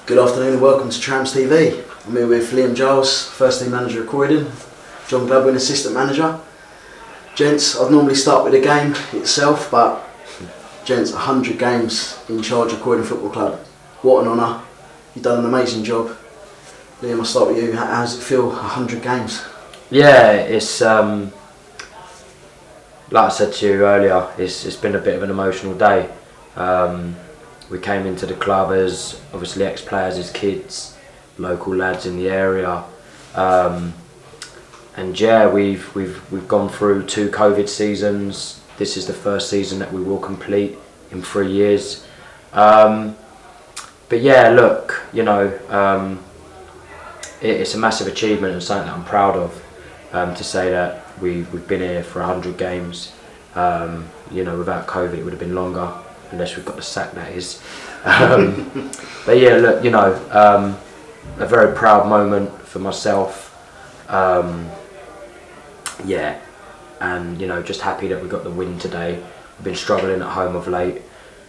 Good afternoon and welcome to Trams TV. I'm here with Liam Giles, first team manager of Croydon, John Gladwin, assistant manager. Gents, I'd normally start with the game itself, but gents, 100 games in charge of Croydon Football Club. What an honour. You've done an amazing job. Liam, I'll start with you. How does it feel, 100 games? Yeah, it's like I said to you earlier, it's been a bit of an emotional day. We came into the club as obviously ex-players, as kids, local lads in the area, and yeah, we've gone through 2 COVID seasons. This is the first season that we will complete in 3 years. But yeah, look, you know, it's a massive achievement and something that I'm proud of. To say that we've been here for 100 games. You know, without COVID, it would have been longer. Unless we've got the sack, that is. But yeah, look, you know, a very proud moment for myself. Yeah, and you know, just happy that we got the win today. We've been struggling at home of late,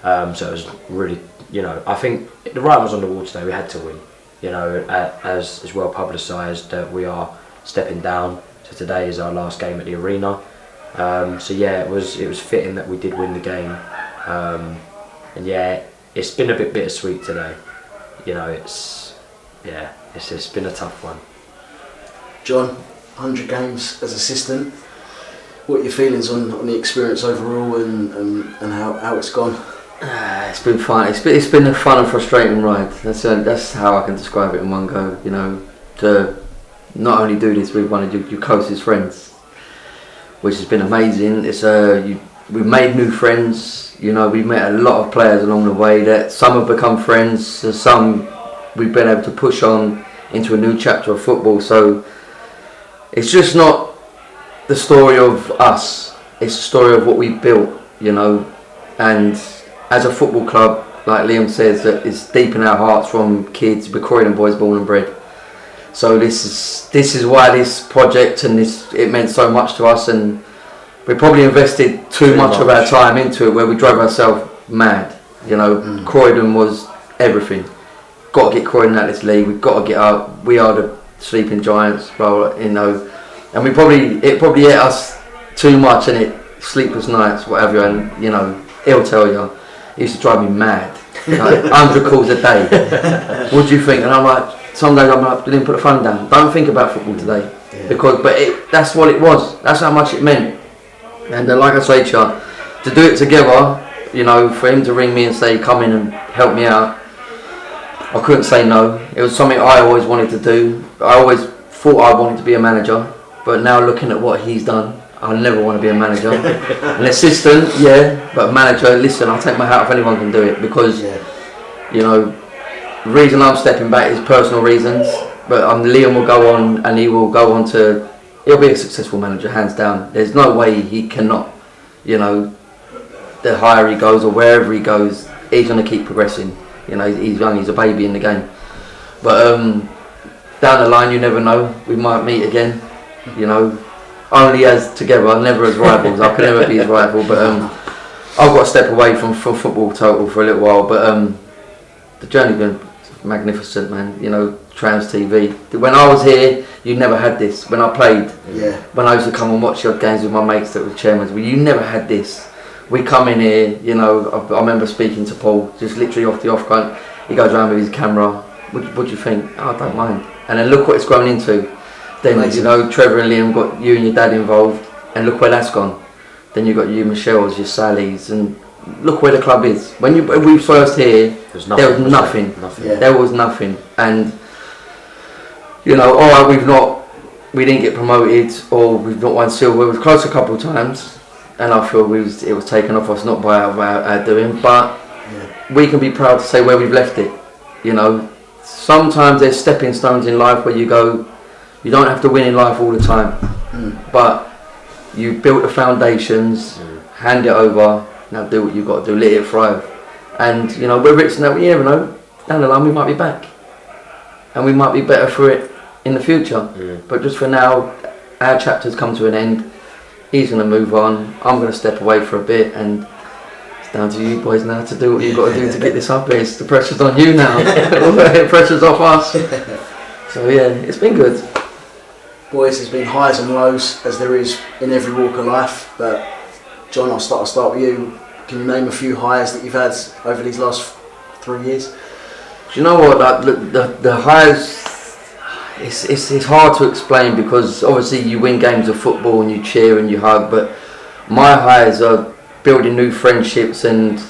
so it was really, you know, I think the writing was on the wall today. We had to win. You know, as well publicised that we are stepping down. So today is our last game at the arena. So yeah, it was fitting that we did win the game. And yeah, it's been a bit bittersweet today. You know, it's been a tough one. John, 100 games as assistant. What are your feelings on the experience overall and how it's gone? It's been fun. It's been a fun and frustrating ride. That's how I can describe it in one go. You know, to not only do this with one of your closest friends, which has been amazing. We've made new friends. You know, we've met a lot of players along the way. That some have become friends. Some we've been able to push on into a new chapter of football. So it's just not the story of us. It's the story of what we built. You know, and as a football club, like Liam says, that it's deep in our hearts from kids. We're Croydon boys, born and bred. So this is why this project and it meant so much to us, and we probably invested too much of our time into it, where we drove ourselves mad. You know, Croydon was everything. Got to get Croydon out of this league. We've got to get up. We are the sleeping giants, bro. You know, and it probably ate us too much, and it sleepless nights, whatever. And you know, he'll tell you, it used to drive me mad. Like 100 calls a day. What do you think? And I'm like, some days I'm like, didn't put the phone down. Don't think about football today, that's what it was. That's how much it meant. And like I say to you, to do it together, you know, for him to ring me and say, come in and help me out, I couldn't say no. It was something I always wanted to do. I always thought I wanted to be a manager, but now looking at what he's done, I never want to be a manager. An assistant, yeah, but a manager, listen, I'll take my hat off, anyone can do it, because, you know, the reason I'm stepping back is personal reasons, but Liam will go on, and he will go on to, he'll be a successful manager, hands down. There's no way he cannot, you know, the higher he goes or wherever he goes, he's going to keep progressing. You know, he's young, he's a baby in the game. But down the line, you never know, we might meet again, you know, only as together, never as rivals. I could never be his rival, but I've got to step away from football total for a little while, but the journey's been magnificent, man. You know, Trams TV. When I was here, you never had this. When I played, when I used to come and watch your games with my mates that were chairmen, you never had this. We come in here, you know, I remember speaking to Paul, just literally off the off-front. He goes around with his camera. What do you think? Oh, I don't mind. And then look what it's grown into. Then, you know, Trevor and Liam got you and your dad involved, and look where that's gone. Then you got you, Michelle's, your Sally's, and look where the club is. When we first here, there was nothing. There was nothing. And you know, all right, we didn't get promoted, or we've not won silver. We was close a couple of times, and I feel it was taken off us, not by our doing, but we can be proud to say where we've left it. You know, sometimes there's stepping stones in life where you go, you don't have to win in life all the time, but you built the foundations, hand it over, now do what you've got to do, let it thrive. And you know, whether it's now, you never know, down the line we might be back, and we might be better for it in the future. But just for now, our chapter's come to an end. He's going to move on. I'm going to step away for a bit, and down to you boys now to do what you've got to do to get this up. It's the pressure's on you now. The pressure's off us. So yeah, it's been good. Boys, there's been highs and lows as there is in every walk of life. But John, I'll start with you. Can you name a few highs that you've had over these last 3 years? Do you know what? Like, the highs, it's hard to explain because obviously you win games of football and you cheer and you hug, but my highs are building new friendships and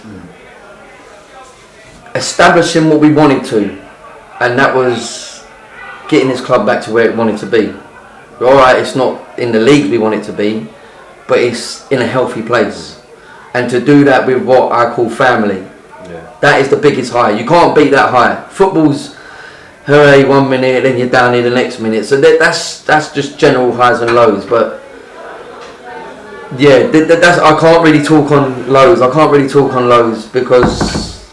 establishing what we wanted to, and that was getting this club back to where it wanted to be. Alright, it's not in the league we want it to be, but it's in a healthy place. And to do that with what I call family, that is the biggest high. You can't beat that high. Football's hooray 1 minute, then you're down here the next minute. So that's just general highs and lows. But yeah, that's I can't really talk on lows because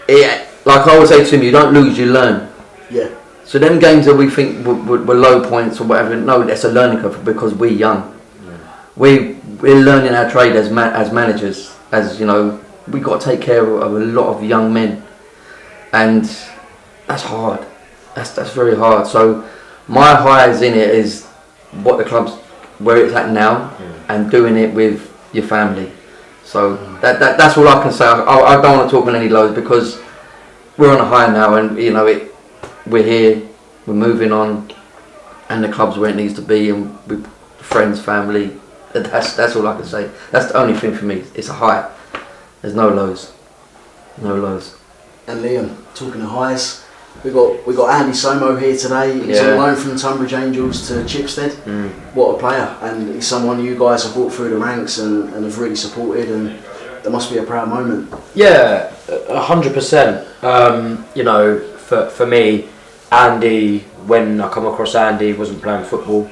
it, like I always say to him, you don't lose, you learn. Yeah. So them games that we think were low points or whatever, no, that's a learning curve because we're young. Yeah. We're learning our trade as managers, as you know. We got to take care of a lot of young men, and that's hard. That's very hard. So my highs in it is what the club's where it's at now, and doing it with your family. So that's all I can say. I don't want to talk on any lows because we're on a high now, and you know we're here, we're moving on, and the club's where it needs to be, and with friends, family. That's all I can say. That's the only thing for me. It's a high. There's no lows. No lows. And Liam, talking of highs, we got Andy Somo here today. He's on loan from Tunbridge Angels to Chipstead. What a player, and he's someone you guys have brought through the ranks and have really supported, and there must be a proud moment. Yeah, 100%. You know, for me, Andy, when I come across Andy, he wasn't playing football.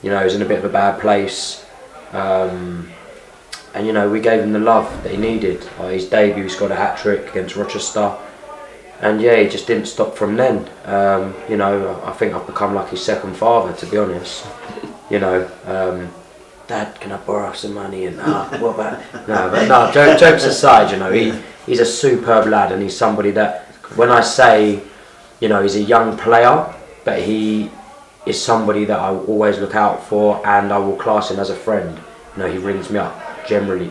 You know, he was in a bit of a bad place. And you know, we gave him the love that he needed. His debut, he scored a hat-trick against Rochester. And yeah, he just didn't stop from then. You know, I think I've become like his second father, to be honest. You know, Dad, can I borrow some money? And what about? Jokes aside, you know, he's a superb lad, and he's somebody that, when I say, you know, he's a young player, but he is somebody that I will always look out for, and I will class him as a friend. You know, he rings me up generally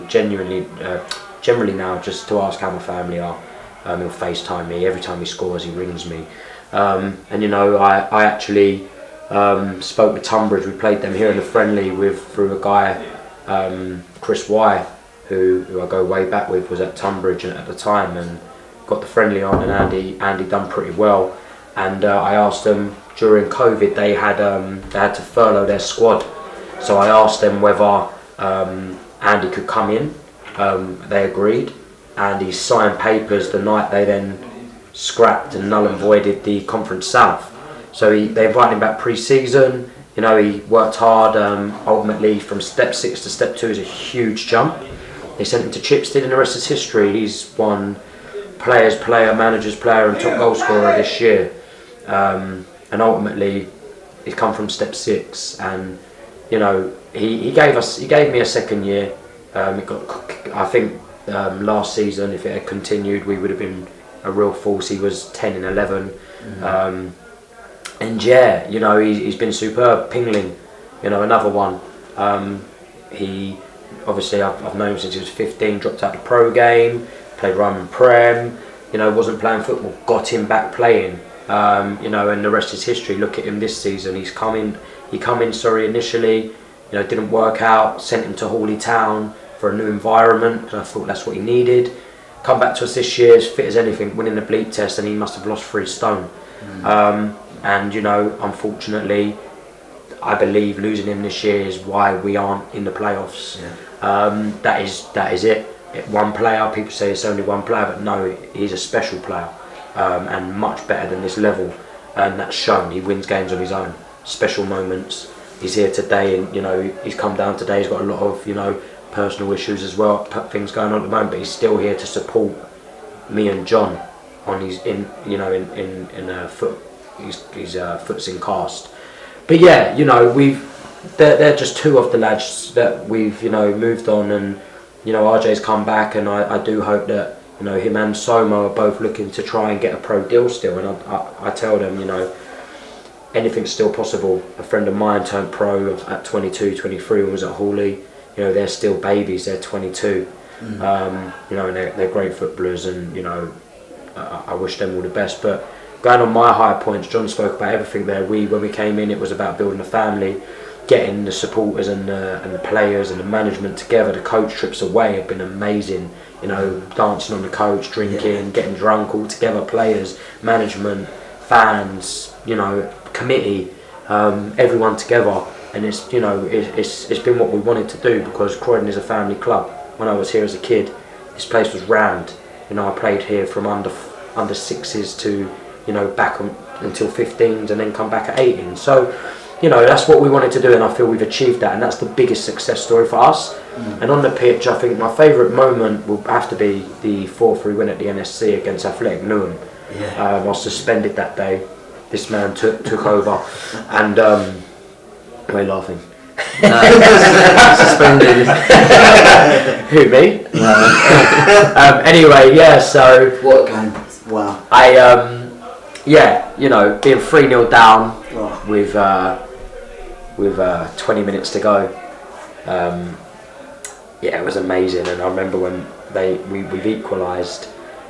now just to ask how my family are. He'll FaceTime me every time he scores. He rings me, and you know, I actually spoke with Tunbridge. We played them here in a friendly through a guy, Chris Y, who I go way back with, was at Tunbridge at the time, and got the friendly on, and Andy done pretty well. And I asked them during COVID, they had to furlough their squad, so I asked them whether Andy could come in. They agreed, and he signed papers the night they then scrapped and null and voided the Conference South. So they invited him back pre-season. You know, he worked hard. Ultimately, from step 6 to step 2 is a huge jump. They sent him to Chipstead, and the rest is history. He's won Players' Player, Manager's Player, and top goal scorer this year. And ultimately, he's come from step 6, and you know, he gave me a second year. I think last season, if it had continued, we would have been a real force. He was 10 and 11. And yeah, you know, he's been superb. Pingling, you know, another one. He obviously, I've known him since he was 15. Dropped out the pro game, played Ryman Prem. You know, wasn't playing football. Got him back playing. You know, and the rest is history. Look at him this season. He come in initially. You know, didn't work out. Sent him to Hawley Town for a new environment, and I thought that's what he needed. Come back to us this year, as fit as anything, winning the bleep test, and he must have lost 3 stone. And you know, unfortunately, I believe losing him this year is why we aren't in the playoffs. That is it. One player, people say it's only one player, but no, he's a special player, and much better than this level, and that's shown. He wins games on his own, special moments. He's here today, and you know, he's come down today. He's got a lot of, you know, personal issues as well, things going on at the moment, but he's still here to support me and John on his foot's in cast. But yeah, you know, they're just 2 of the lads that we've, you know, moved on, and you know, RJ's come back, and I do hope that, you know, him and Soma are both looking to try and get a pro deal still. And I tell them, you know, anything's still possible. A friend of mine turned pro at 22, 23 and was at Hawley. You know, they're still babies, they're 22. You know, and they're great footballers, and, you know, I wish them all the best. But going on my high points, John spoke about everything there. When we came in, it was about building a family, getting the supporters and the players and the management together. The coach trips away have been amazing. You know, dancing on the coach, drinking, getting drunk all together, players, management, fans, you know, committee, everyone together. And it's, you know, it's been what we wanted to do, because Croydon is a family club. When I was here as a kid, this place was rammed. You know, I played here from under sixes to, you know, back until 15s, and then come back at 18. So, you know, that's what we wanted to do, and I feel we've achieved that, and that's the biggest success story for us. And on the pitch, I think my favourite moment will have to be the 4-3 win at the NSC against Athletic Newham. I was suspended that day. This man took over, and why are you laughing? Suspended. Who, me? Anyway, yeah. So what a game! Wow. Yeah, you know, being 3-0 down with 20 minutes to go. Yeah, it was amazing. And I remember when we've equalised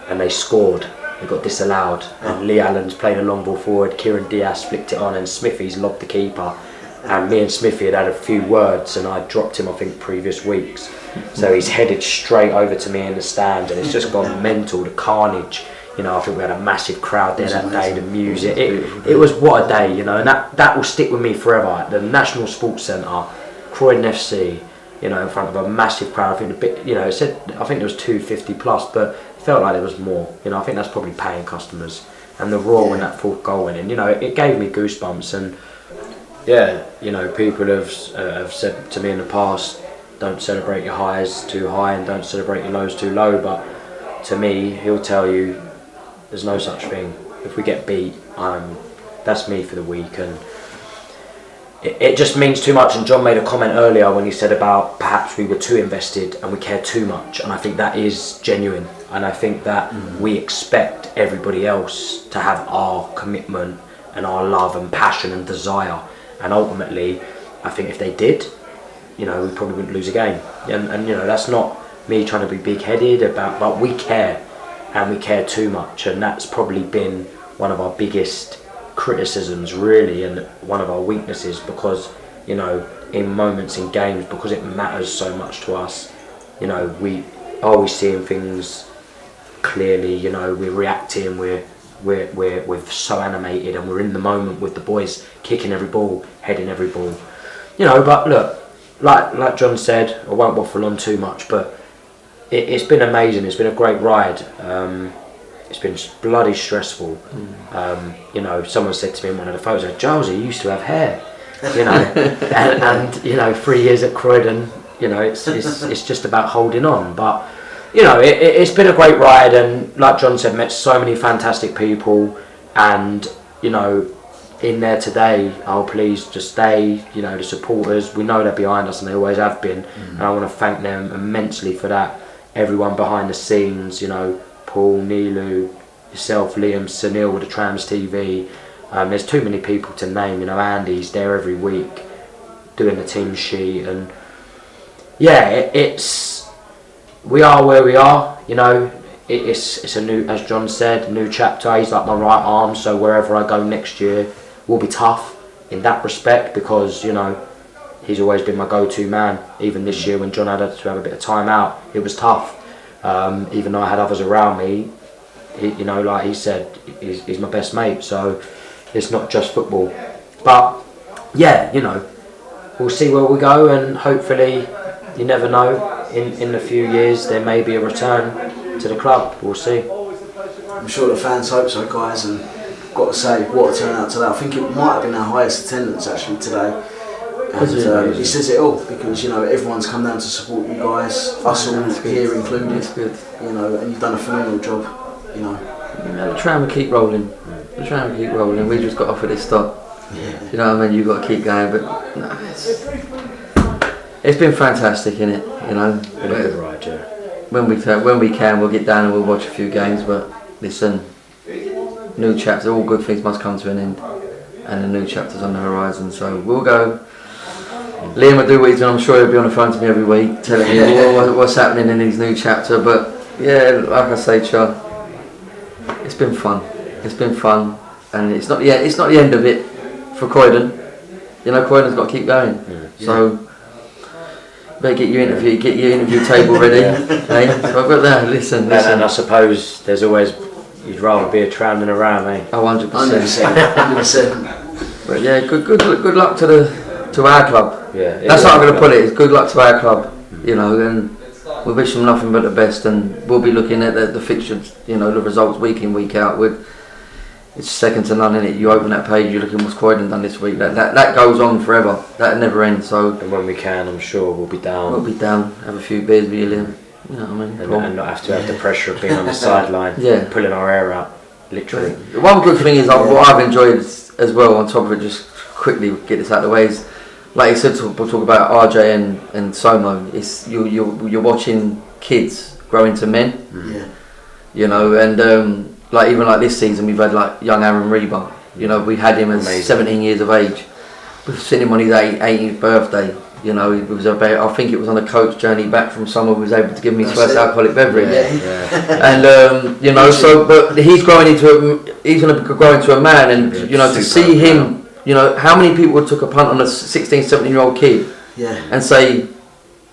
and they scored. It got disallowed, and Lee Allen's playing a long ball forward. Kieran Diaz flicked it on, and Smithy's lobbed the keeper. And me and Smithy had a few words, and I dropped him, I think, previous weeks. So he's headed straight over to me in the stand, and it's just gone mental. The carnage, you know. I think we had a massive crowd there that day. The music, it was what a day, you know. And that will stick with me forever. The National Sports Centre, Croydon FC, you know, in front of a massive crowd. I think you know, it said, I think there was 250 plus, but it felt like there was more. You know, I think that's probably paying customers. And the roar when that fourth goal went in, you know, it gave me goosebumps. And yeah, you know, people have said to me in the past, don't celebrate your highs too high and don't celebrate your lows too low. But to me, he'll tell you there's no such thing. If we get beat, that's me for the week. And it just means too much. And John made a comment earlier when he said about perhaps we were too invested and we cared too much, and I think that is genuine. And I think that we expect everybody else to have our commitment and our love and passion and desire. And ultimately, I think if they did, you know, we probably wouldn't lose a game. And you know, that's not me trying to be big-headed about, but we care, and we care too much. And that's probably been one of our biggest criticisms, really, and one of our weaknesses, because, you know, in moments in games, because it matters so much to us, you know, we are seeing things clearly, you know, we're reacting, we're so animated, and we're in the moment with the boys, kicking every ball, heading every ball, you know. But look, like John said, I won't waffle on too much, but it's been amazing. It's been a great ride. It's been bloody stressful. You know, someone said to me in one of the photos, Giles, you used to have hair, you know, and you know, 3 years at Croydon, you know, it's just about holding on. But you know, it's been a great ride, and like John said, met so many fantastic people, and you know, in there today, oh please just stay, you know, the supporters, we know they're behind us and they always have been, and I want to thank them immensely for that. Everyone behind the scenes, you know, Paul, Nilu, yourself, Liam, Sunil with the Trams TV, there's too many people to name, you know. Andy's there every week doing the team sheet, and yeah, we are where we are, you know. It's a new, as John said, a new chapter. He's like my right arm, so wherever I go next year will be tough in that respect, because, you know, he's always been my go-to man. Even this year when John had to have a bit of time out, it was tough. Even though I had others around me, you know, like he said, he's my best mate, so it's not just football. But yeah, you know, we'll see where we go, and hopefully, you never know, in a few years there may be a return to the club. We'll see. I'm sure the fans hope so, guys, and I've got to say, what a turnout today. I think it might have been our highest attendance actually today. And it says it all, because, you know, everyone's come down to support you guys, us all here included. That's good. You know, and you've done a phenomenal job, you know. The tram will keep rolling. The tram will keep rolling. We just got off at this stop. Yeah. You know what I mean? You've got to keep going, but no, It's been fantastic, innit? You know. Been a good ride, yeah. When we can, we'll get down and we'll watch a few games. But listen, new chapters. All good things must come to an end, and a new chapter's on the horizon. So we'll go. Liam will do what he's doing. I'm sure he'll be on the phone to me every week, telling me what's happening in his new chapter. But yeah, like I say, Char, it's been fun. It's been fun, and it's not the end of it for Croydon. You know, Croydon's got to keep going. So better get your interview table ready. Hey, so but listen. And I suppose there's always, you'd rather be a tram than a ram, eh? Oh, 100%. 100%. But yeah, good luck to our club. Yeah, that's how I'm going to put it. It's good luck to our club, you know, and we wish them nothing but the best. And we'll be looking at the fixtures, you know, the results week in, week out. It's second to none, innit? You open that page, you're looking what's Croydon done this week. That goes on forever. That never ends. So. And when we can, I'm sure we'll be down. We'll be down. Have a few beers with you, Liam. You know what I mean? And not have to have the pressure of being on the sideline, pulling our hair out, literally. One good thing is what I've enjoyed as well. On top of it, just quickly get this out of the way, is like you said, we'll talk about RJ and Somo. It's you're watching kids grow into men. You know, and like even like this season, we've had like young Aaron Reba. You know, we had him at 17 years of age. We've seen him on his 18th birthday. You know, it was about, I think it was on the coach journey back from somewhere, was able to give me his first alcoholic beverage. And you know, so but he's going to grow into a man, and you know, to see him, you know, how many people took a punt on a 16, 17-year-old kid and say,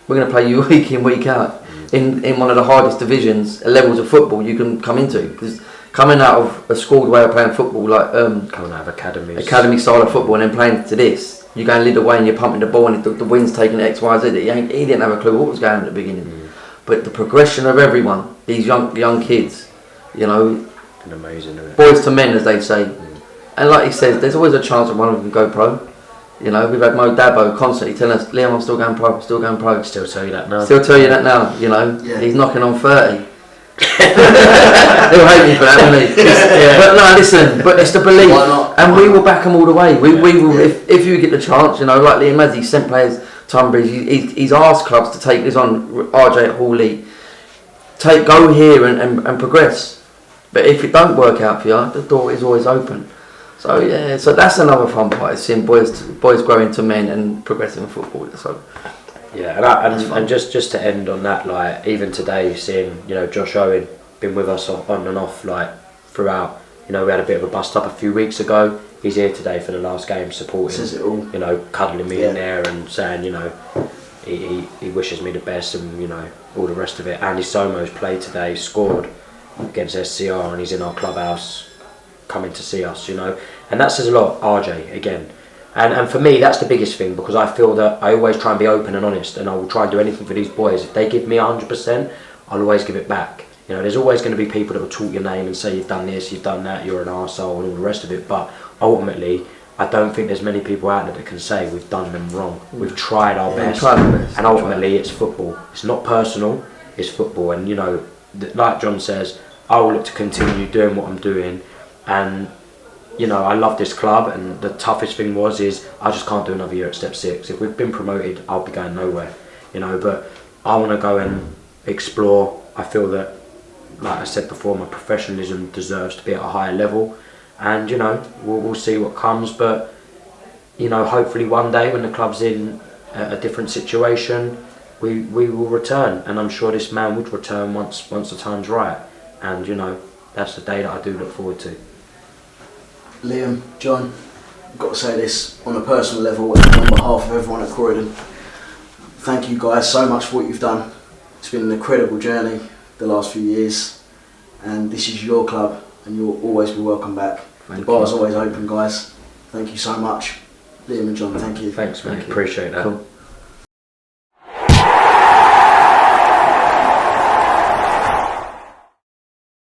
we're going to play you week in, week out in one of the hardest divisions, levels of football you can come into, because coming out of a schooled way of playing football, like coming out of academy style of football, and then playing to this, you go and lead away and you're pumping the ball and the wind's taking X, Y, Z. He didn't have a clue what was going on at the beginning. But the progression of everyone, these young kids, you know, amazing, isn't it? Boys to men, as they say. And like he says, there's always a chance that one of them can go pro. You know, we've had Mo Dabo constantly telling us, Liam, I'm still going pro. Still tell you that now. You know, he's knocking on 30. They'll hate me for that, won't they? But no, listen. But it's the belief, and we will back them all the way. We will if you get the chance. You know, like Liam has, he's sent players Tunbridge. He's asked clubs to take this on. RJ at Hawley, go here and progress. But if it don't work out for you, the door is always open. So yeah, so that's another fun part. Is seeing boys grow into men and progressing in football. So. Yeah, and just to end on that, like even today, seeing, you know, Josh Owen been with us on and off like throughout. You know, we had a bit of a bust up a few weeks ago. He's here today for the last game, supporting. Says it all. You know, cuddling me in there and saying, you know, he wishes me the best and, you know, all the rest of it. Andy Somo's played today, scored against SCR, and he's in our clubhouse, coming to see us. You know, and that says a lot. RJ again. And for me, that's the biggest thing, because I feel that I always try and be open and honest, and I will try and do anything for these boys. If they give me 100%, I'll always give it back. You know, there's always going to be people that will talk your name and say you've done this, you've done that, you're an arsehole and all the rest of it. But ultimately, I don't think there's many people out there that can say we've done them wrong. We've tried our best. And ultimately, it's football. It's not personal, it's football. And, you know, like John says, I will look to continue doing what I'm doing. And you know, I love this club, and the toughest thing is I just can't do another year at Step 6. If we've been promoted, I'll be going nowhere, you know, but I want to go and explore. I feel that, like I said before, my professionalism deserves to be at a higher level, and, you know, we'll see what comes, but, you know, hopefully one day when the club's in a different situation, we will return, and I'm sure this man would return once the time's right, and, you know, that's the day that I do look forward to. Liam, John, I've got to say this on a personal level and on behalf of everyone at Croydon. Thank you guys so much for what you've done. It's been an incredible journey the last few years, and this is your club and you'll always be welcome back. The bar's always open, guys. Thank you so much. Liam and John, thank you. Thanks, mate. Appreciate that. Cool.